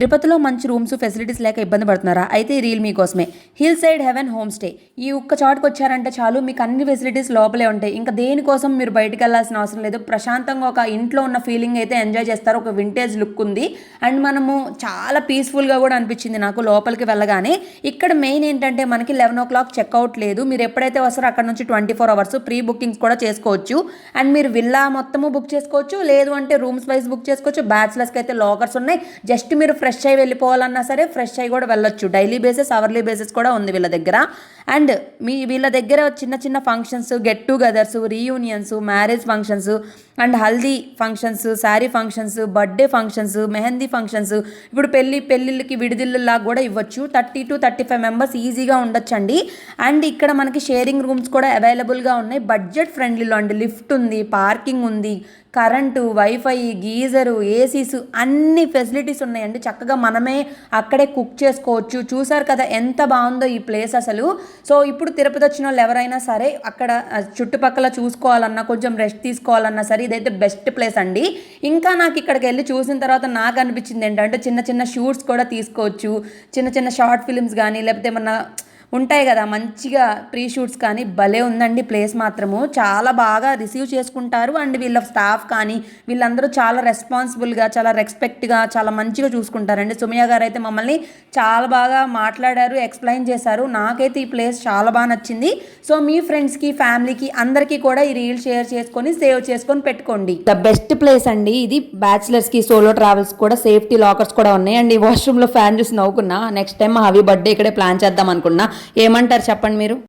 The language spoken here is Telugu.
తిరుపతిలో మంచి రూమ్స్ ఫెసిలిటీస్ లేక ఇబ్బంది పడుతున్నారా? అయితే ఈ రీల్ మీకోసమే. Hill side heaven home stay. ఈ ఒక్క చోటుకు వచ్చారంటే చాలు మీకు అన్ని ఫెసిలిటీస్ లోపలే ఉంటాయి. ఇంకా దేనికోసం మీరు బయటకు వెళ్ళాల్సిన అవసరం లేదు. ప్రశాంతంగా ఒక ఇంట్లో ఉన్న ఫీలింగ్ అయితే ఎంజాయ్ చేస్తారు. ఒక వింటేజ్ లుక్ ఉంది అండ్ మనము చాలా పీస్ఫుల్గా కూడా అనిపించింది నాకు లోపలికి వెళ్ళగానే. ఇక్కడ మెయిన్ ఏంటంటే మనకి 11 o'clock చెక్అవుట్ లేదు. మీరు ఎప్పుడైతే వస్తారో అక్కడ నుంచి 24 hours ప్రీ బుకింగ్స్ కూడా చేసుకోవచ్చు. అండ్ మీరు విల్లా మొత్తము బుక్ చేసుకోవచ్చు, లేదు అంటే రూమ్స్ వైజ్ బుక్ చేసుకోవచ్చు. బ్యాచిలర్స్కి అయితే లాకర్స్ ఉన్నాయి. జస్ట్ మీరు ఫ్రెష్ అయ్యి వెళ్ళిపోవాలన్నా సరే ఫ్రెష్ అయ్యి కూడా వెళ్ళొచ్చు. డైలీ బేసిస్, అవర్లీ బేసిస్ కూడా ఉంది వీళ్ళ దగ్గర. అండ్ వీళ్ళ దగ్గర చిన్న చిన్న functions, get togethers, reunions, marriage functions and haldi functions, sari functions, birthday functions, mehndi functions, ఇప్పుడు పెళ్ళిళ్ళకి విడిదిల్లులాగా కూడా ఇవ్వచ్చు. 30 to 35 members ఈజీగా ఉండొచ్చండి. అండ్ ఇక్కడ మనకి షేరింగ్ రూమ్స్ కూడా అవైలబుల్గా ఉన్నాయి. బడ్జెట్ ఫ్రెండ్లీలో అండి. లిఫ్ట్ ఉంది, పార్కింగ్ ఉంది, కరెంటు, వైఫై, గీజరు, ఏసీస్ అన్ని ఫెసిలిటీస్ ఉన్నాయండి. చక్కగా మనమే అక్కడే కుక్ చేసుకోవచ్చు. చూసారు కదా ఎంత బాగుందో ఈ ప్లేస్ అసలు. సో ఇప్పుడు తిరుపతి వచ్చిన వాళ్ళు ఎవరైనా సరే అక్కడ చుట్టుపక్కల చూసుకోవాలన్నా, కొంచెం రెస్ట్ తీసుకోవాలన్నా సరే ఇదైతే బెస్ట్ ప్లేస్ అండి. ఇంకా నాకు ఇక్కడికి వెళ్ళి చూసిన తర్వాత నాకు అనిపించింది ఏంటంటే చిన్న చిన్న షూట్స్ కూడా తీసుకోవచ్చు. చిన్న చిన్న షార్ట్ ఫిల్మ్స్ కానీ లేకపోతే ఏమన్నా ఉంటాయి కదా మంచిగా ప్రీ షూట్స్ కానీ. భలే ఉందండి ప్లేస్ మాత్రము. చాలా బాగా రిసీవ్ చేసుకుంటారు. అండ్ వీళ్ళ స్టాఫ్ కానీ వీళ్ళందరూ చాలా రెస్పాన్సిబుల్గా, చాలా రెస్పెక్ట్గా, చాలా మంచిగా చూసుకుంటారండి. సుమయ్య గారు అయితే మమ్మల్ని చాలా బాగా మాట్లాడారు, ఎక్స్ప్లెయిన్ చేశారు. నాకైతే ఈ ప్లేస్ చాలా బాగా నచ్చింది. సో మీ ఫ్రెండ్స్కి, ఫ్యామిలీకి అందరికీ కూడా ఈ రీల్ షేర్ చేసుకొని సేవ్ చేసుకొని పెట్టుకోండి. ద బెస్ట్ ప్లేస్ అండి ఇది. బ్యాచిలర్స్కి, సోలో ట్రావెల్స్ కూడా సేఫ్టీ లాకర్స్ కూడా ఉన్నాయి. అండ్ ఈ వాష్రూమ్లో ఫ్యాన్ చూసి నవ్వుకున్నా. నెక్స్ట్ టైం మా హవి బర్త్డే ఇక్కడే ప్లాన్ చేద్దాం అనుకున్నా. ఏమంటారు చెప్పండి మీరు?